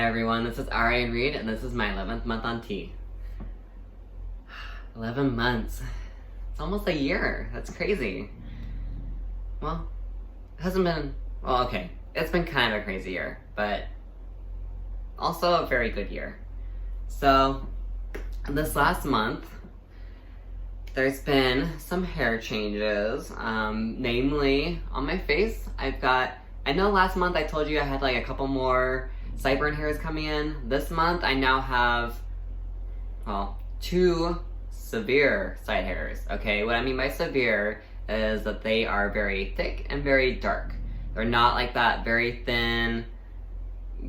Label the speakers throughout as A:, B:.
A: Hi everyone, this is Ari and Reed, and this is my 11th month on T. 11 months. It's almost a year. That's crazy. Well, it hasn't been... Well, okay. It's been kind of a crazy year, but also a very good year. So, this last month, there's been some hair changes, namely on my face. I know last month I told you I had like a couple more sideburn hairs coming in. This month I now have, well, 2 severe side hairs, okay? What I mean by severe is that they are very thick and very dark. They're not like that very thin,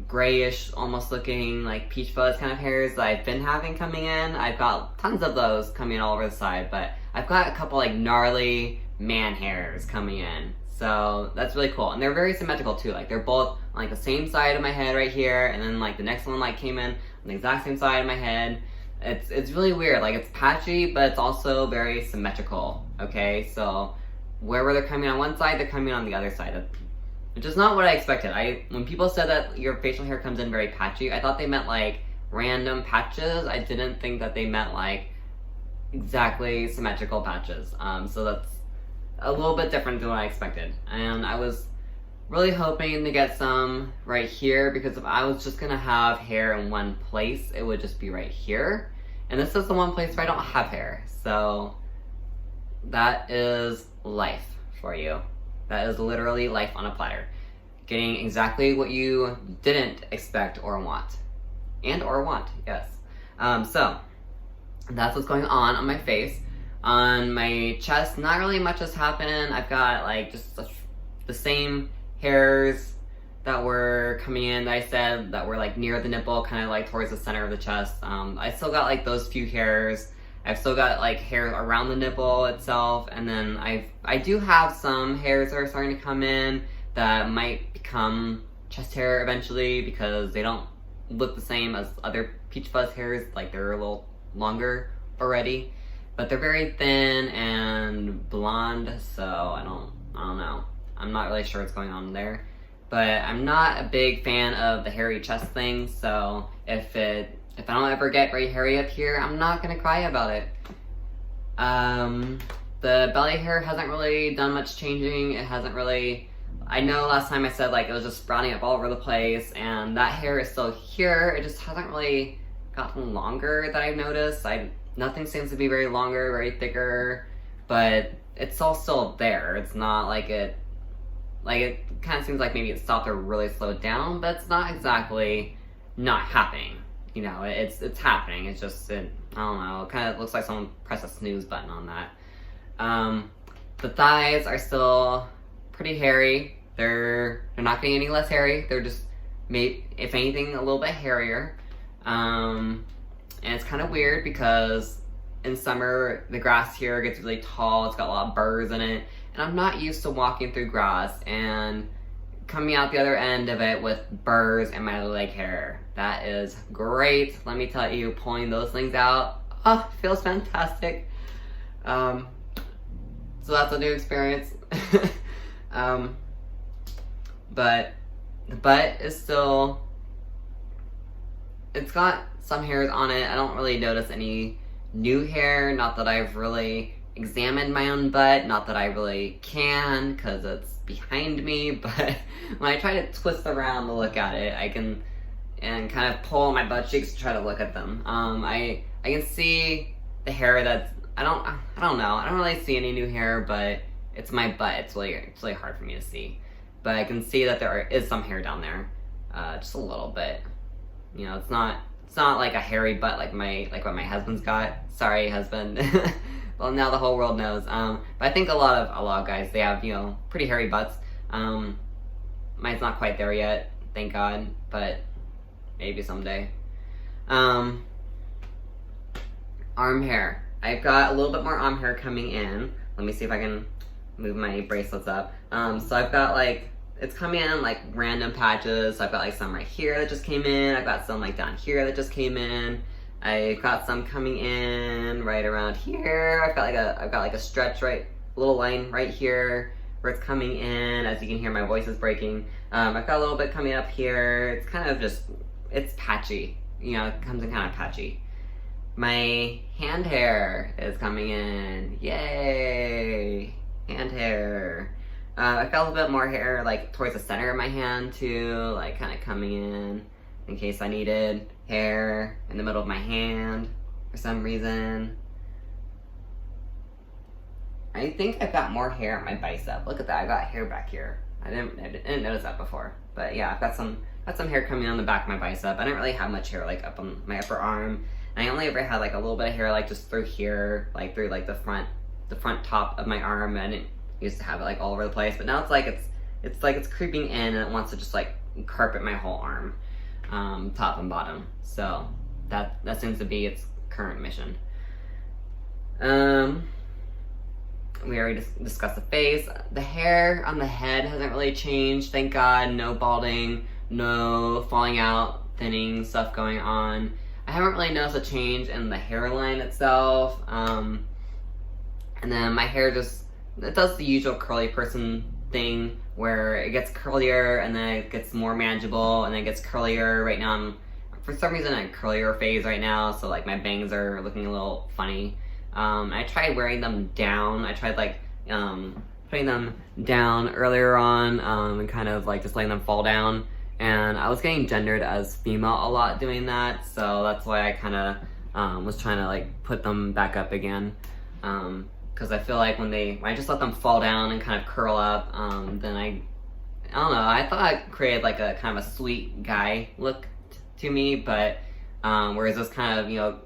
A: grayish, almost looking like peach fuzz kind of hairs that I've been having coming in. I've got tons of those coming all over the side, but I've got a couple like gnarly man hairs coming in. So that's really cool. And they're very symmetrical too. Like they're both on like the same side of my head right here, and then like the next one like came in on the exact same side of my head. It's really weird. Like it's patchy, but it's also very symmetrical. Okay, so wherever they're coming on one side, they're coming on the other side. Which is not what I expected. When people said that your facial hair comes in very patchy, I thought they meant like random patches. I didn't think that they meant like exactly symmetrical patches. So that's a little bit different than what I expected. And I was really hoping to get some right here, because if I was just gonna have hair in one place, it would just be right here. And this is the one place where I don't have hair. So that is life for you. That is literally life on a platter. Getting exactly what you didn't expect or want. Or want, yes. So, that's what's going on my face. On my chest, not really much has happened. I've got like just the same hairs that were coming in that I said that were like near the nipple, kind of like towards the center of the chest. I still got like those few hairs. I've still got like hair around the nipple itself, and then I do have some hairs that are starting to come in that might become chest hair eventually, because they don't look the same as other peach fuzz hairs. Like they're a little longer already, but they're very thin and blonde, so I don't know. I'm not really sure what's going on there, but I'm not a big fan of the hairy chest thing. So if I don't ever get very hairy up here, I'm not gonna cry about it. The belly hair hasn't really done much changing. It hasn't really, I know last time I said like it was just sprouting up all over the place, and that hair is still here. It just hasn't really gotten longer that I've noticed. Nothing seems to be very longer, very thicker, but it's all still there. It's not like it kind of seems like maybe it stopped or really slowed down, but it's not exactly not happening. You know, it's happening. It's just, I don't know, it kind of looks like someone pressed a snooze button on that. The thighs are still pretty hairy. They're not getting any less hairy. They're just, if anything, a little bit hairier. And it's kind of weird because in summer, the grass here gets really tall. It's got a lot of burrs in it. And I'm not used to walking through grass and coming out the other end of it with burrs in my leg hair. That is great. Let me tell you, pulling those things out, feels fantastic. So that's a new experience. But the butt is still, it's got some hairs on it. I don't really notice any new hair. Not that I've really examined my own butt. Not that I really can, because it's behind me. But when I try to twist around to look at it, I can and kind of pull my butt cheeks to try to look at them. I can see the hair that's, I don't know. I don't really see any new hair, but it's my butt. It's really hard for me to see. But I can see that there is some hair down there, just a little bit. You know, it's not like a hairy butt like what my husband's got. Sorry, husband. Well, now the whole world knows. But I think a lot of guys, they have, you know, pretty hairy butts. Mine's not quite there yet, thank God, but maybe someday. Arm hair. I've got a little bit more arm hair coming in. Let me see if I can move my bracelets up. So I've got like, it's coming in like random patches. So I've got like some right here that just came in. I've got some like down here that just came in. I've got some coming in right around here. I've got like a stretch right, little line right here where it's coming in. As you can hear, my voice is breaking. I've got a little bit coming up here. It's kind of just, it's patchy. You know, it comes in kind of patchy. My hand hair is coming in. Yay! Hand hair. I got a little bit more hair like towards the center of my hand too, like kind of coming in case I needed hair in the middle of my hand for some reason. I think I've got more hair on my bicep. Look at that, I got hair back here. I didn't notice that before, but yeah, I've got some hair coming on the back of my bicep. I didn't really have much hair like up on my upper arm. And I only ever had like a little bit of hair like just through here, like through like the front top of my arm, and it used to have it like all over the place. But now it's like it's creeping in and it wants to just like carpet my whole arm, top and bottom. So that seems to be its current mission. We already discussed the face. The hair on the head hasn't really changed, thank God. No balding, no falling out, thinning stuff going on. I haven't really noticed a change in the hairline itself. And then my hair it does the usual curly person thing where it gets curlier and then it gets more manageable and then it gets curlier. Right now for some reason, I'm in a curlier phase right now, so like my bangs are looking a little funny. I tried wearing them down. I tried like putting them down earlier on and kind of like just letting them fall down. And I was getting gendered as female a lot doing that, so that's why I kind of was trying to like put them back up again. Because I feel like when I just let them fall down and kind of curl up, then I don't know. I thought it created like a kind of a sweet guy look to me, but whereas this kind of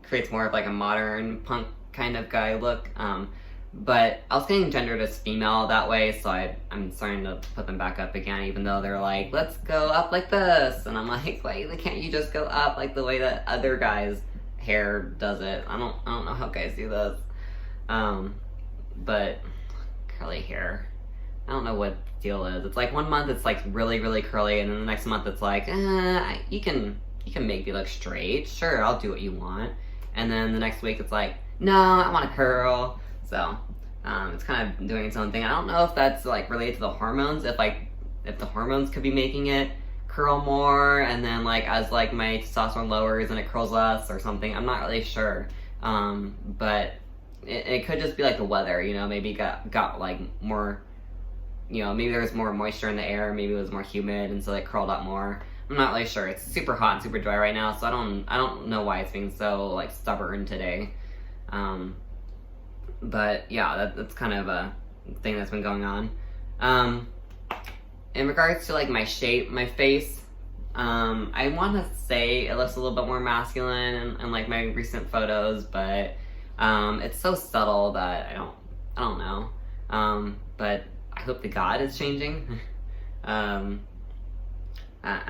A: creates more of like a modern punk kind of guy look. But I was getting gendered as female that way, so I'm starting to put them back up again, even though they're like, let's go up like this. And I'm like, why can't you just go up like the way that other guys' hair does it? I don't know how guys do this. But curly hair, I don't know what the deal is. It's like 1 month it's like really, really curly, and then the next month it's like, you can make me look straight. Sure, I'll do what you want. And then the next week it's like, no, I want a curl. So it's kind of doing its own thing. I don't know if that's like related to the hormones, if the hormones could be making it curl more, and then like as like my testosterone lowers and it curls less or something. I'm not really sure. But it could just be like the weather, maybe got like more, maybe there was more moisture in the air, maybe it was more humid and so it curled up more. I'm not really sure. It's super hot and super dry right now, so I don't know why it's being so like stubborn today. But yeah, that's kind of a thing that's been going on. In regards to like my shape, my face, I want to say it looks a little bit more masculine in like my recent photos, but it's so subtle that I don't know. But I hope to God it's changing. I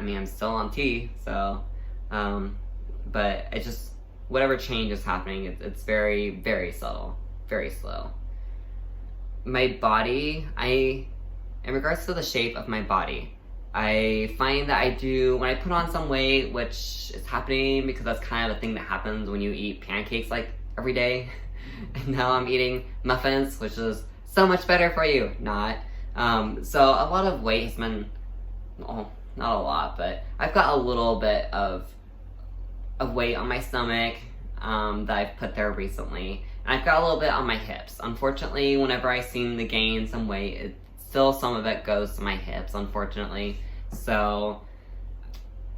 A: mean, I'm still on T, so, but it just, whatever change is happening, it's very, very subtle, very slow. My body, in regards to the shape of my body, I find that when I put on some weight, which is happening because that's kind of a thing that happens when you eat pancakes like every day, and now I'm eating muffins, which is so much better for you, not. So a lot of weight has been, well, not a lot, but I've got a little bit of weight on my stomach that I've put there recently. And I've got a little bit on my hips. Unfortunately, whenever I seem to gain some weight, some of it goes to my hips, unfortunately. So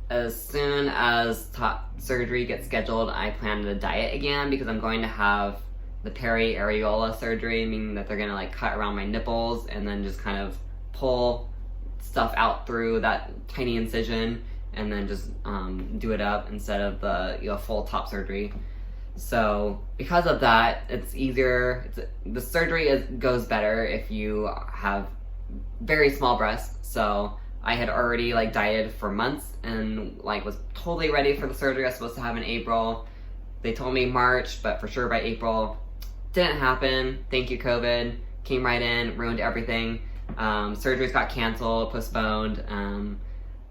A: as soon as top surgery gets scheduled, I plan to diet again because I'm going to have the peri-areola surgery, meaning that they're going to like cut around my nipples and then just kind of pull stuff out through that tiny incision and then just do it up instead of the full top surgery. So because of that, it's easier. The surgery goes better if you have very small breasts. So I had already like dieted for months and like was totally ready for the surgery I was supposed to have in April. They told me March, but for sure by April. Didn't happen. Thank you, COVID. Came right in, ruined everything. Surgeries got canceled, postponed.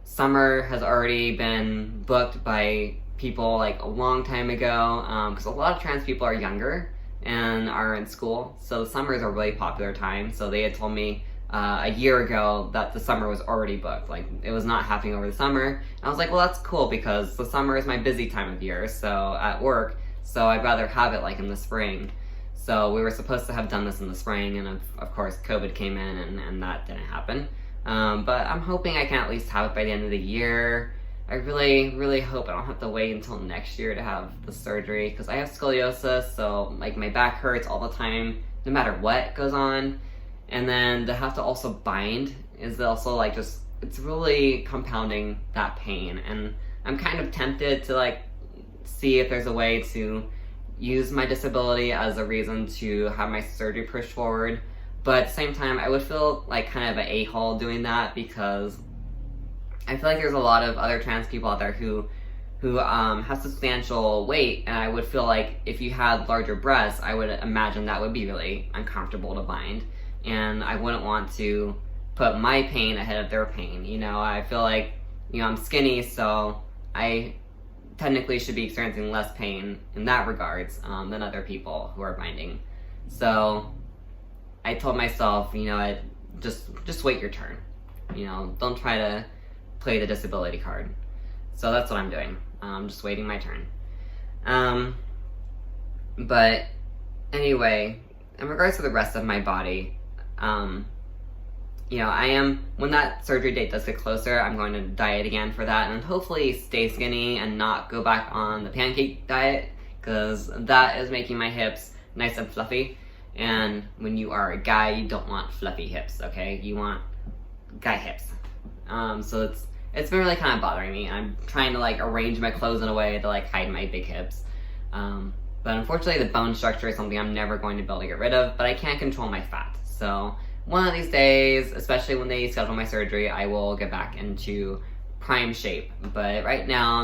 A: Summer has already been booked by people like a long time ago because a lot of trans people are younger and are in school, so the summer is a really popular time. So they had told me a year ago that the summer was already booked. Like, it was not happening over the summer. And I was like, well, that's cool because the summer is my busy time of year, so at work, so I'd rather have it like in the spring. So we were supposed to have done this in the spring, and of course COVID came in and that didn't happen. But I'm hoping I can at least have it by the end of the year. I really, really hope I don't have to wait until next year to have the surgery, because I have scoliosis, so like my back hurts all the time, no matter what goes on. And then to have to also bind is also like just, it's really compounding that pain. And I'm kind of tempted to like see if there's a way to use my disability as a reason to have my surgery pushed forward. But at the same time, I would feel like kind of an a-hole doing that, because I feel like there's a lot of other trans people out there who have substantial weight, and I would feel like if you had larger breasts, I would imagine that would be really uncomfortable to bind. And I wouldn't want to put my pain ahead of their pain. You know, I feel like, you know, I'm skinny, so I technically should be experiencing less pain in that regards than other people who are binding. So I told myself, you know, just wait your turn. You know, don't try to play the disability card. So that's what I'm doing. Just waiting my turn. But anyway, in regards to the rest of my body, you know, when that surgery date does get closer, I'm going to diet again for that, and hopefully stay skinny and not go back on the pancake diet, because that is making my hips nice and fluffy. And when you are a guy, you don't want fluffy hips, okay? You want guy hips. So it's been really kind of bothering me. I'm trying to like arrange my clothes in a way to like hide my big hips. But unfortunately, the bone structure is something I'm never going to be able to get rid of, but I can't control my fat. So one of these days, especially when they schedule my surgery, I will get back into prime shape. But right now,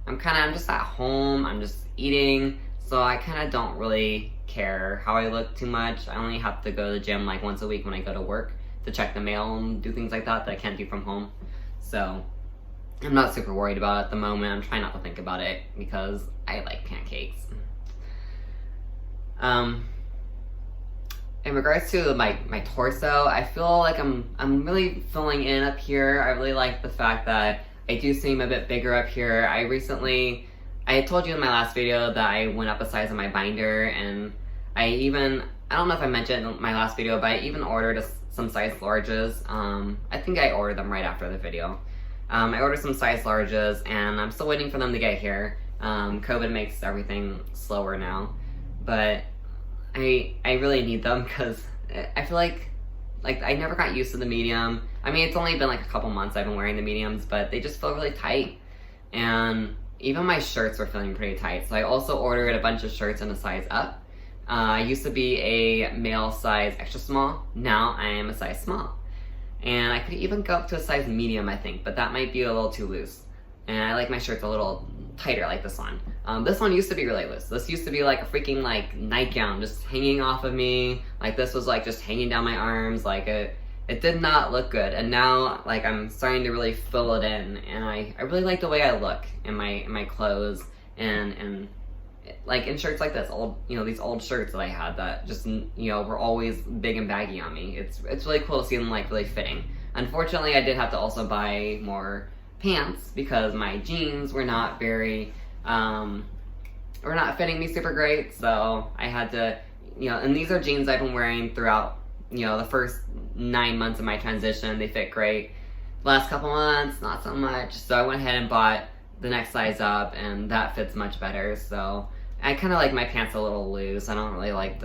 A: I'm just at home, I'm just eating, so I kind of don't really care how I look too much. I only have to go to the gym like once a week when I go to work to check the mail and do things like that I can't do from home. So I'm not super worried about it at the moment. I'm trying not to think about it because I like pancakes. In regards to my torso, I feel like I'm really filling in up here. I really like the fact that I do seem a bit bigger up here. I had told you in my last video that I went up a size on my binder, and I don't know if I mentioned in my last video, but I even ordered some size larges. I think I ordered them right after the video. I ordered some size larges, and I'm still waiting for them to get here. COVID makes everything slower now, but I really need them because I feel like I never got used to the medium. I mean, it's only been like a couple months I've been wearing the mediums, but they just feel really tight. And even my shirts were feeling pretty tight. So I also ordered a bunch of shirts in a size up. I used to be a male size extra small. Now I am a size small. And I could even go up to a size medium, I think, but that might be a little too loose. And I like my shirts a little tighter like this one. This one used to be really loose. This used to be like a freaking like nightgown just hanging off of me. Like this was like just hanging down my arms. Like it did not look good. And now like I'm starting to really fill it in, and I really like the way I look in my clothes and like in shirts like this, these old shirts that I had that just, were always big and baggy on me. It's really cool to see them like really fitting. Unfortunately, I did have to also buy more pants because my jeans were not very, were not fitting me super great. So I had to, and these are jeans I've been wearing throughout, the first 9 months of my transition. They fit great. Last couple months, not so much. So I went ahead and bought the next size up, and that fits much better. So I kind of like my pants a little loose. I don't really like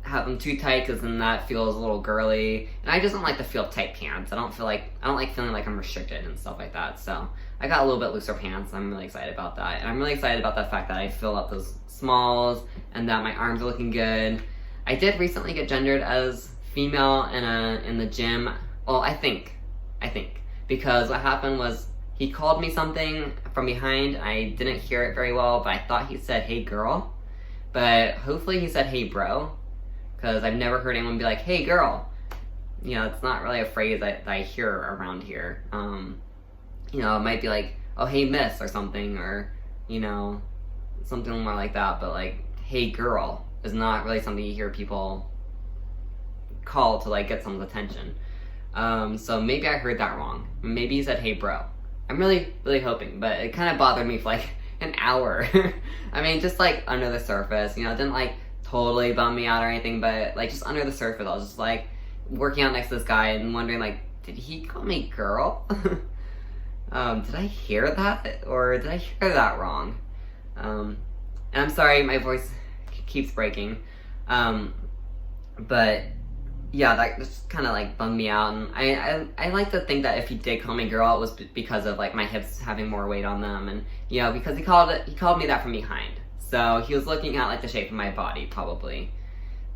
A: have them too tight because then that feels a little girly. And I just don't like to feel tight pants. I don't like feeling like I'm restricted and stuff like that. So I got a little bit looser pants. I'm really excited about that. And I'm really excited about the fact that I fill up those smalls and that my arms are looking good. I did recently get gendered as female in the gym. Well, I think. Because what happened was he called me something from behind. I didn't hear it very well, but I thought he said, "Hey girl." But hopefully he said, "Hey bro." Because I've never heard anyone be like, "Hey girl." It's not really a phrase that I hear around here. It might be like, "Oh, hey miss," or something, or, something more like that. But like, "Hey girl" is not really something you hear people call to like get someone's attention. So maybe I heard that wrong. Maybe he said, "Hey, bro." I'm really, really hoping, but it kind of bothered me for like an hour. I mean, just like under the surface, you know, it didn't like totally bum me out or anything, but like just under the surface, I was just like working out next to this guy and wondering like, did he call me girl? Did I hear that, or did I hear that wrong? And I'm sorry, my voice keeps breaking. But yeah, that just kind of like bummed me out, and I like to think that if he did call me girl, it was because of like my hips having more weight on them, and you know, because he called me that from behind, so he was looking at like the shape of my body probably,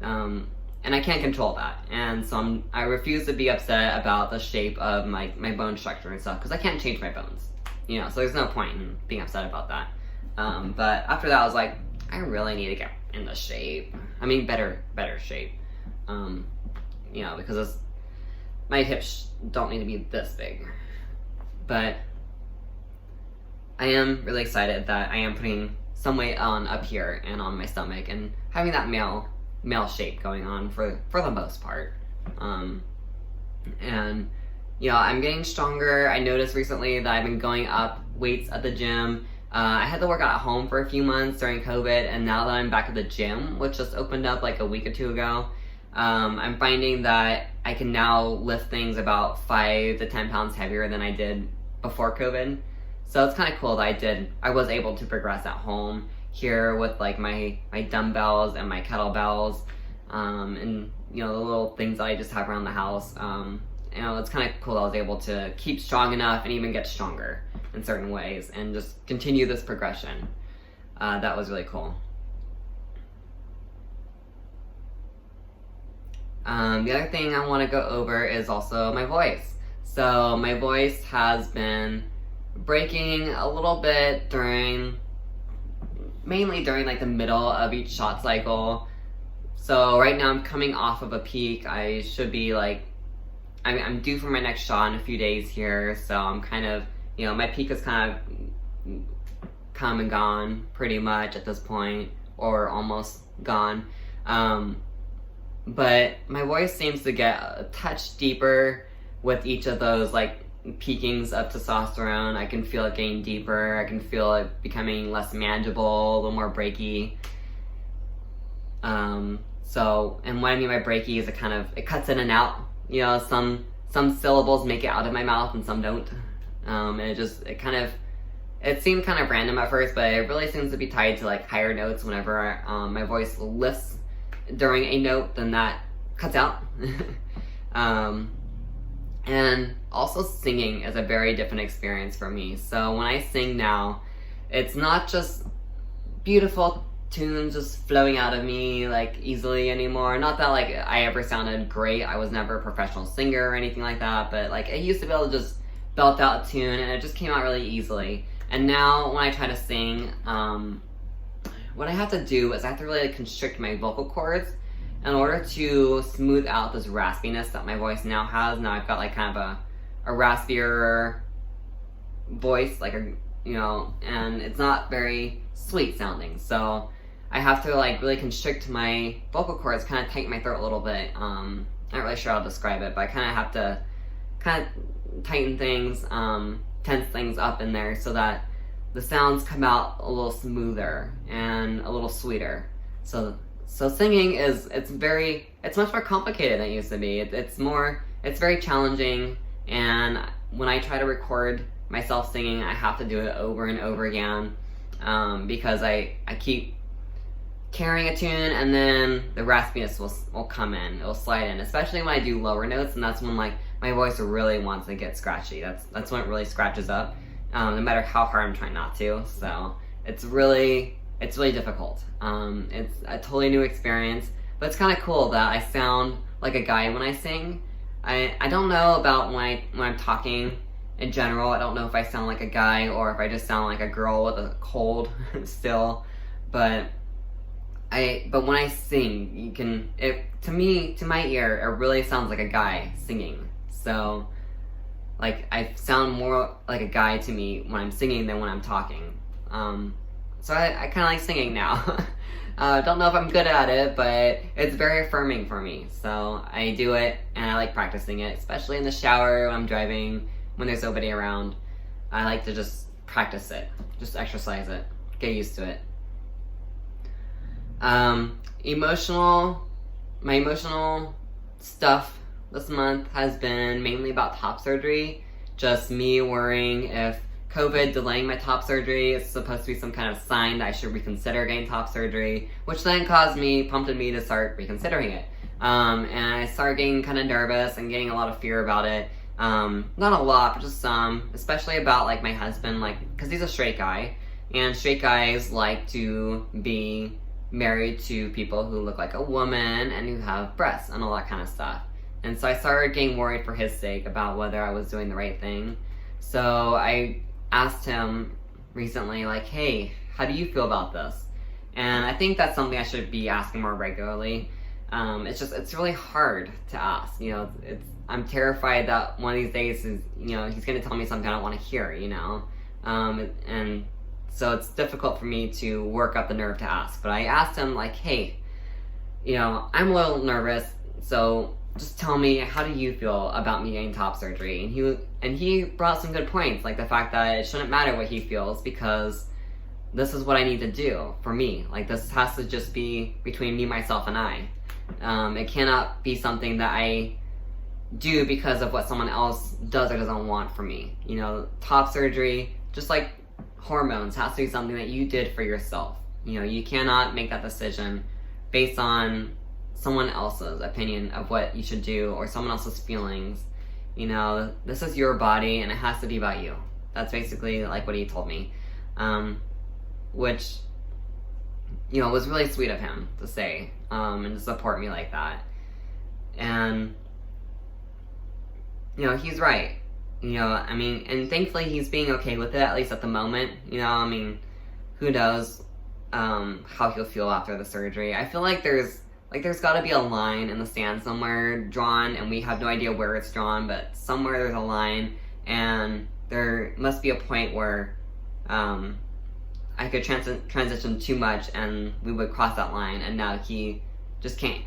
A: and I can't control that, and so I refuse to be upset about the shape of my bone structure and stuff because I can't change my bones, you know, so there's no point in being upset about that. But after that, I was like, I really need to get in the shape. I mean, better shape. You know, because my hips don't need to be this big. But I am really excited that I am putting some weight on up here and on my stomach and having that male shape going on for the most part. And you know, I'm getting stronger. I noticed recently that I've been going up weights at the gym. I had to work out at home for a few months during COVID, and now that I'm back at the gym, which just opened up like a week or two ago, I'm finding that I can now lift things about 5 to 10 pounds heavier than I did before COVID. So it's kind of cool that I was able to progress at home here with like my dumbbells and my kettlebells, and you know, the little things that I just have around the house. You know, it's kind of cool that I was able to keep strong enough and even get stronger in certain ways and just continue this progression. That was really cool. The other thing I want to go over is also my voice. So my voice has been breaking a little bit mainly during like the middle of each shot cycle. So right now I'm coming off of a peak. I should be like, I'm due for my next shot in a few days here. So I'm kind of, you know, my peak is kind of come and gone pretty much at this point, or almost gone. But my voice seems to get a touch deeper with each of those like peakings of testosterone. I can feel it getting deeper. I can feel it becoming less manageable, a little more breaky. So, and what I mean by breaky is it cuts in and out. You know, some syllables make it out of my mouth and some don't. And it seemed kind of random at first, but it really seems to be tied to like higher notes. Whenever my voice lifts during a note, then that cuts out. And also singing is a very different experience for me. So when I sing now, it's not just beautiful tunes just flowing out of me like easily anymore. Not that like I ever sounded great. I was never a professional singer or anything like that, but like I used to be able to just belt out a tune and it just came out really easily. And now when I try to sing, what I have to do is I have to really constrict my vocal cords in order to smooth out this raspiness that my voice now has. Now I've got like kind of a raspier voice, like you know, and it's not very sweet sounding. So I have to like really constrict my vocal cords, kind of tighten my throat a little bit. I'm not really sure how to describe it, but I kind of have to kind of tighten things, tense things up in there so that the sounds come out a little smoother and a little sweeter. So singing it's much more complicated than it used to be. It's very challenging, and when I try to record myself singing, I have to do it over and over again, because I keep carrying a tune and then the raspiness will come in, it will slide in, especially when I do lower notes, and that's when like my voice really wants to get scratchy. That's when it really scratches up, no matter how hard I'm trying not to. So it's really difficult. It's a totally new experience, but it's kind of cool that I sound like a guy when I sing. I don't know about when I'm talking in general. I don't know if I sound like a guy or if I just sound like a girl with a cold still, but when I sing, to my ear, it really sounds like a guy singing. So like I sound more like a guy to me when I'm singing than when I'm talking. So I kind of like singing now. Don't know if I'm good at it, but it's very affirming for me. So I do it, and I like practicing it, especially in the shower, when I'm driving, when there's nobody around. I like to just practice it, just exercise it, get used to it. My emotional stuff this month has been mainly about top surgery. Just me worrying if COVID delaying my top surgery is supposed to be some kind of sign that I should reconsider getting top surgery, which then prompted me to start reconsidering it. And I started getting kind of nervous and getting a lot of fear about it. Not a lot, but just some, especially about like my husband, like, cause he's a straight guy, and straight guys like to be married to people who look like a woman and who have breasts and all that kind of stuff. And so I started getting worried for his sake about whether I was doing the right thing. So I asked him recently, like, hey, how do you feel about this? And I think that's something I should be asking more regularly. It's really hard to ask, you know. I'm terrified that one of these days is, you know, he's going to tell me something I don't want to hear, you know. And so it's difficult for me to work up the nerve to ask. But I asked him, like, hey, you know, I'm a little nervous, so just tell me, how do you feel about me getting top surgery? And he brought some good points, like the fact that it shouldn't matter what he feels, because this is what I need to do for me. Like, this has to just be between me, myself, and I. It cannot be something that I do because of what someone else does or doesn't want for me. You know, top surgery, just like hormones, has to be something that you did for yourself. You know, you cannot make that decision based on someone else's opinion of what you should do or someone else's feelings. You know, this is your body and it has to be about you. That's basically like what he told me. Which, you know, was really sweet of him to say, and to support me like that. And, you know, he's right. You know, I mean, and thankfully he's being okay with it, at least at the moment. You know, I mean, who knows how he'll feel after the surgery. I feel like there's got to be a line in the sand somewhere drawn, and we have no idea where it's drawn, but somewhere there's a line, and there must be a point where I could transition too much, and we would cross that line, and now he just can't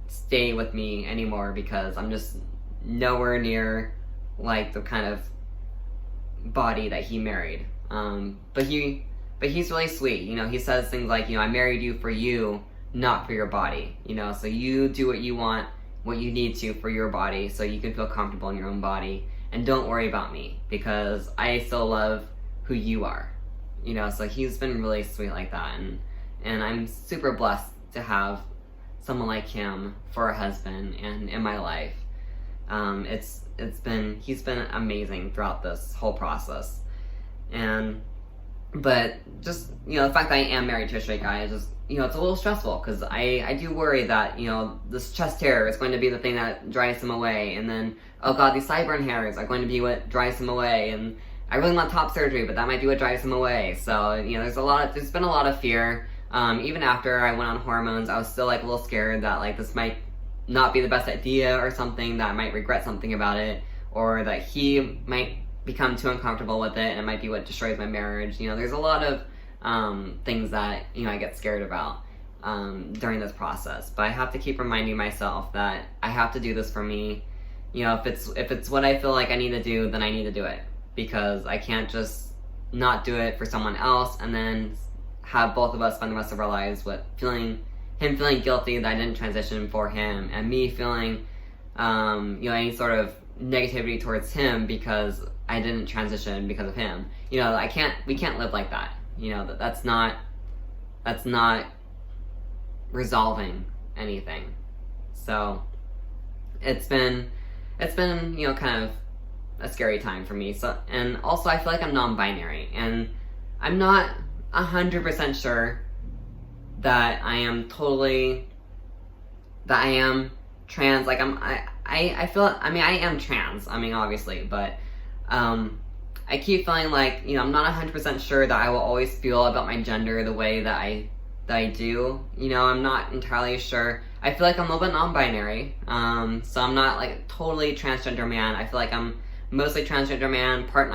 A: stay with me anymore because I'm just nowhere near like the kind of body that he married. But he's really sweet. You know, he says things like, you know, I married you for you, not for your body, you know, so you do what you want, what you need to for your body, so you can feel comfortable in your own body, and don't worry about me, because I still love who you are, you know. So he's been really sweet like that, and I'm super blessed to have someone like him for a husband and in my life. He's been amazing throughout this whole process, but just, you know, the fact that I am married to a straight guy is just, you know, it's a little stressful, because I do worry that, you know, this chest hair is going to be the thing that drives him away, and then, oh god, these sideburn hairs are going to be what drives him away, and I really want top surgery, but that might be what drives him away. So, you know, there's been a lot of fear. Even after I went on hormones, I was still like a little scared that like this might not be the best idea or something, that I might regret something about it, or that he might become too uncomfortable with it and it might be what destroys my marriage. You know, there's a lot of things that, you know, I get scared about during this process, but I have to keep reminding myself that I have to do this for me. You know, if it's what I feel like I need to do, then I need to do it, because I can't just not do it for someone else and then have both of us spend the rest of our lives with him feeling guilty that I didn't transition for him, and me feeling you know, any sort of negativity towards him because I didn't transition because of him. You know, we can't live like that. You know, that's not resolving anything. So it's been, you know, kind of a scary time for me. So, and also I feel like I'm non-binary, and I'm not 100% sure that I am trans. Like I feel, I mean, I am trans, I mean, obviously, but I keep feeling like, you know, I'm not 100% sure that I will always feel about my gender the way that I do. You know, I'm not entirely sure. I feel like I'm a little bit non-binary, so I'm not like totally transgender man. I feel like I'm mostly transgender man, part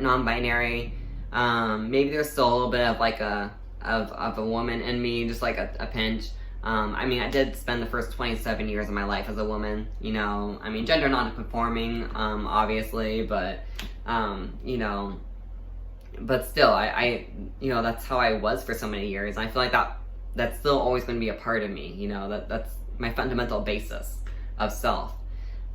A: non-binary, Maybe there's still a little bit of like of a woman in me, just like a pinch. I mean, I did spend the first 27 years of my life as a woman, you know. I mean, gender non-conforming, obviously, but, you know, but still, I, you know, that's how I was for so many years. I feel like that's still always going to be a part of me, you know, that's my fundamental basis of self.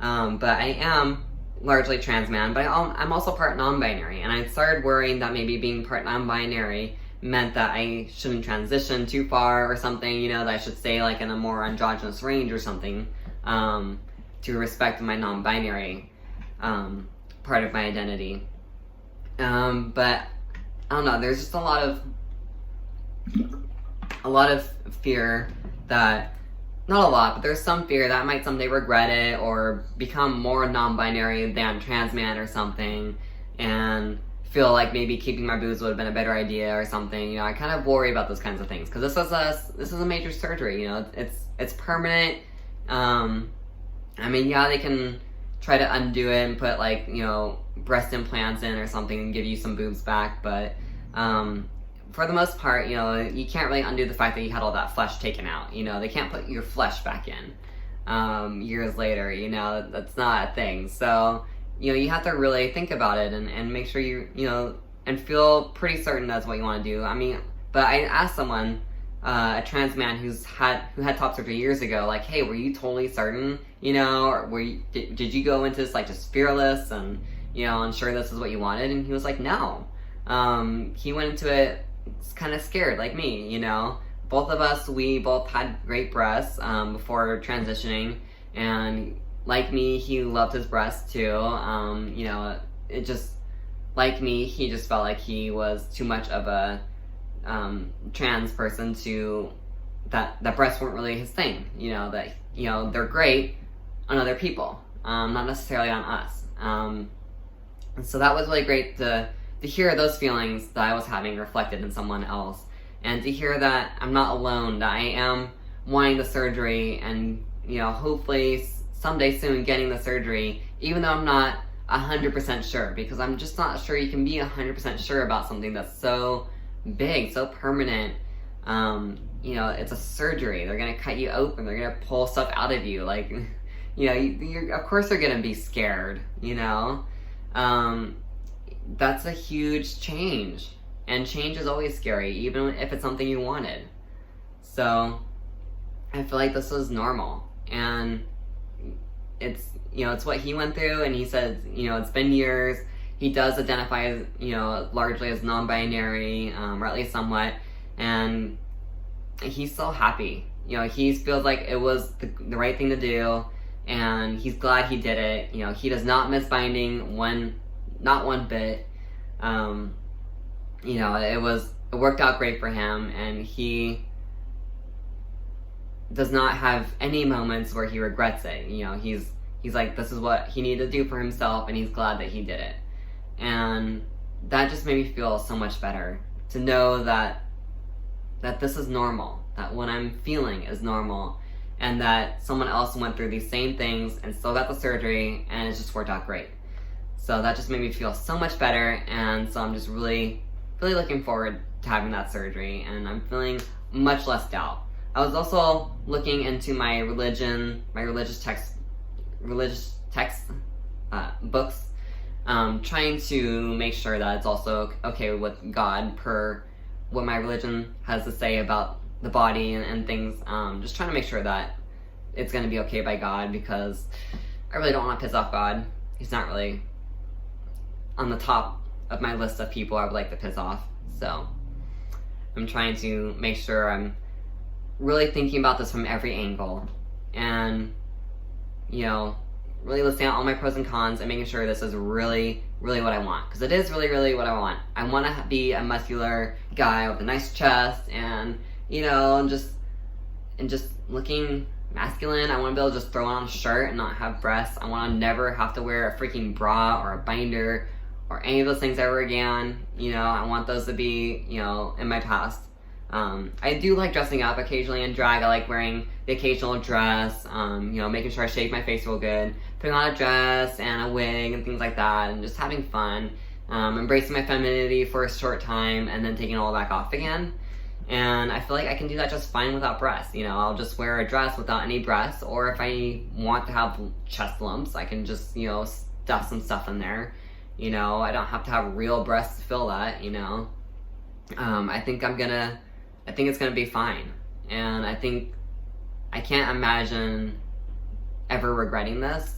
A: But I am largely trans man, but I'm also part non-binary, and I started worrying that maybe being part non-binary meant that I shouldn't transition too far or something, you know, that I should stay like in a more androgynous range or something, to respect my non-binary part of my identity. But I don't know, there's just a lot of fear that, not a lot, but there's some fear that I might someday regret it or become more non-binary than trans man or something, and feel like maybe keeping my boobs would have been a better idea or something. You know, I kind of worry about those kinds of things because this is a major surgery. You know, it's permanent. I mean, yeah, they can try to undo it and put like, you know, breast implants in or something and give you some boobs back, but for the most part, you know, you can't really undo the fact that you had all that flesh taken out. You know, they can't put your flesh back in years later. You know, that's not a thing. So, you know, you have to really think about it and make sure you know, and feel pretty certain that's what you want to do. I mean, but I asked someone, a trans man who had top surgery years ago, like, hey, were you totally certain, you know, or did you go into this like just fearless and, you know, and sure this is what you wanted? And he was like, no. He went into it kind of scared, like me, you know. Both of us, we both had great breasts before transitioning, and like me, he loved his breasts too. You know, it just, like me, he just felt like he was too much of a trans person to, that breasts weren't really his thing. You know, that, you know, they're great on other people, not necessarily on us. And so that was really great to hear those feelings that I was having reflected in someone else, and to hear that I'm not alone, that I am wanting the surgery and, you know, hopefully someday soon getting the surgery, even though I'm not 100% sure, because I'm just not sure you can be 100% sure about something that's so big, so permanent. You know, it's a surgery. They're gonna cut you open. They're gonna pull stuff out of you. Like, you know, you're of course they're gonna be scared, you know? That's a huge change. And change is always scary, even if it's something you wanted. So, I feel like this was normal. And it's, you know, it's what he went through, and he says, you know, it's been years. He does identify as, you know, largely as non-binary, or at least somewhat, and he's so happy. You know, he feels like it was the right thing to do, and he's glad he did it. You know, he does not miss binding not one bit. You know, it worked out great for him, and he does not have any moments where he regrets it. You know, he's like, this is what he needed to do for himself, and he's glad that he did it. And that just made me feel so much better, to know that this is normal, that what I'm feeling is normal, and that someone else went through these same things and still got the surgery, and it just worked out great. So that just made me feel so much better, and so I'm just really, really looking forward to having that surgery, and I'm feeling much less doubt. I was also looking into my religious text books, trying to make sure that it's also okay with God per what my religion has to say about the body and things. Just trying to make sure that it's going to be okay by God, because I really don't want to piss off God. He's not really on the top of my list of people I would like to piss off. So I'm trying to make sure I'm really thinking about this from every angle, and, you know, really listing out all my pros and cons and making sure this is really, really what I want. Because it is really, really what I want. I want to be a muscular guy with a nice chest, and, you know, and just looking masculine. I want to be able to just throw on a shirt and not have breasts. I want to never have to wear a freaking bra or a binder or any of those things ever again. You know, I want those to be, you know, in my past. I do like dressing up occasionally in drag. I like wearing the occasional dress, you know, making sure I shave my face real good, putting on a dress and a wig and things like that, and just having fun. embracing my femininity for a short time and then taking it all back off again. And I feel like I can do that just fine without breasts. You know, I'll just wear a dress without any breasts, or if I want to have chest lumps, I can just, you know, stuff some stuff in there. You know, I don't have to have real breasts to fill that, you know. I think it's gonna be fine. And I can't imagine ever regretting this,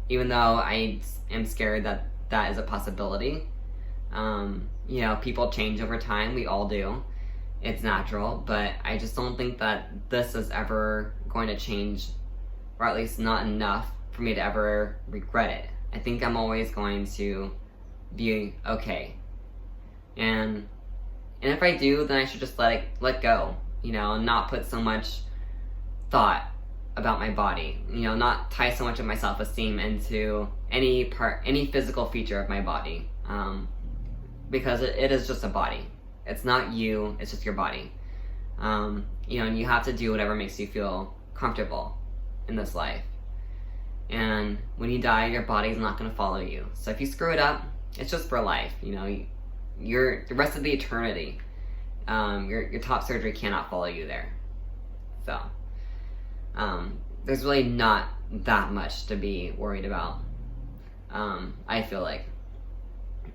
A: even though I am scared that that is a possibility. You know, people change over time, we all do. It's natural, but I just don't think that this is ever going to change, or at least not enough for me to ever regret it. I think I'm always going to be okay. And if I do, then I should just let go, you know, and not put so much thought about my body, you know, not tie so much of my self-esteem into any physical feature of my body, because it is just a body. It's not you, it's just your body. You know, and you have to do whatever makes you feel comfortable in this life. And when you die, your body's not gonna follow you. So if you screw it up, it's just for life, you know, the rest of the eternity, your top surgery cannot follow you there. So, there's really not that much to be worried about, I feel like.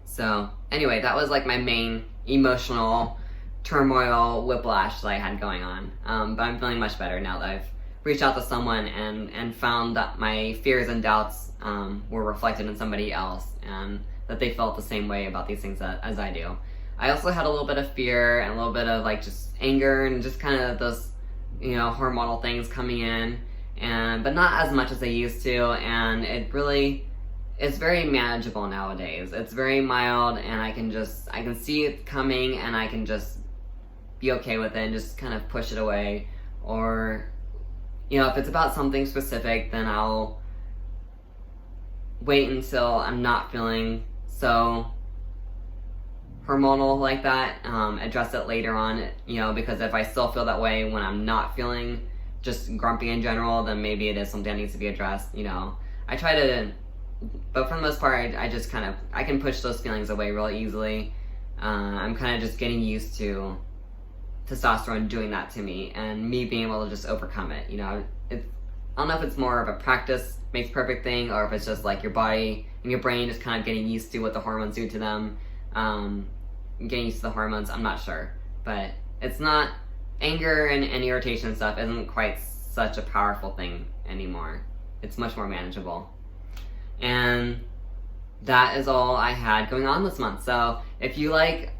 A: So, anyway, that was like my main emotional turmoil, whiplash that I had going on. But I'm feeling much better now that I've reached out to someone and found that my fears and doubts were reflected in somebody else, and that they felt the same way about these things as I do. I also had a little bit of fear and a little bit of like just anger and just kind of those, you know, hormonal things coming in, but not as much as I used to, and it's very manageable nowadays. It's very mild, and I can see it coming, and I can just be okay with it and just kind of push it away. Or, you know, if it's about something specific, then I'll wait until I'm not feeling so hormonal like that, address it later on, you know, because if I still feel that way when I'm not feeling just grumpy in general, then maybe it is something that needs to be addressed, you know. I try to, but for the most part, I just kind of, I can push those feelings away real easily. I'm kind of just getting used to testosterone doing that to me, and me being able to just overcome it, you know. I don't know if it's more of a practice makes perfect thing, or if it's just like your body and your brain just kind of getting used to what the hormones do to them, getting used to the hormones. I'm not sure, but it's not, anger and irritation and stuff isn't quite such a powerful thing anymore. It's much more manageable. And that is all I had going on this month. So if you like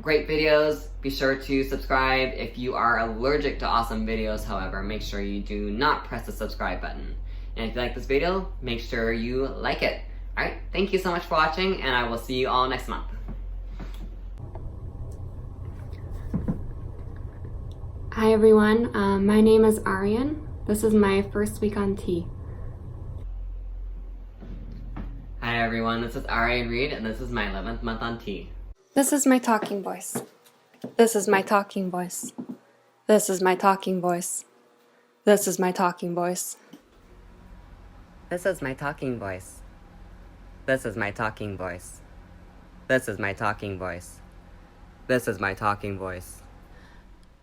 A: great videos, be sure to subscribe. If you are allergic to awesome videos, however, make sure you do not press the subscribe button. And if you like this video, make sure you like it. Alright, thank you so much for watching, and I will see you all next month.
B: Hi everyone, my name is Arian. This is my first week on T.
A: Hi everyone, this is Arian Reed, and this is my 11th month on T.
B: This is my talking voice. This is my talking voice. This is my talking voice. This is my talking voice.
A: This is my talking voice. This is my talking voice. This is my talking voice. This is my talking voice.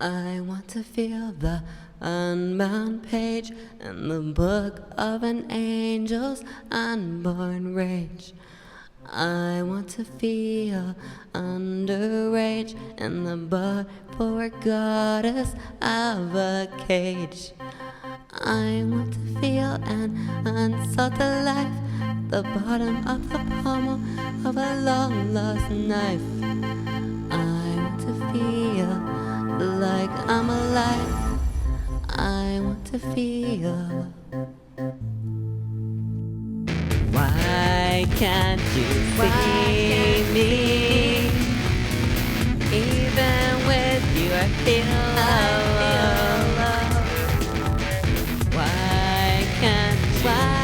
A: I want to feel the unbound page in the book of an angel's unborn rage. I want to feel underage in the but-for goddess of a cage. I want to feel an unsalted life, the bottom of the pommel of a long-lost knife. I want to feel like I'm alive. I want to feel. Why can't you see me? Even with you I feel low. Why can't you?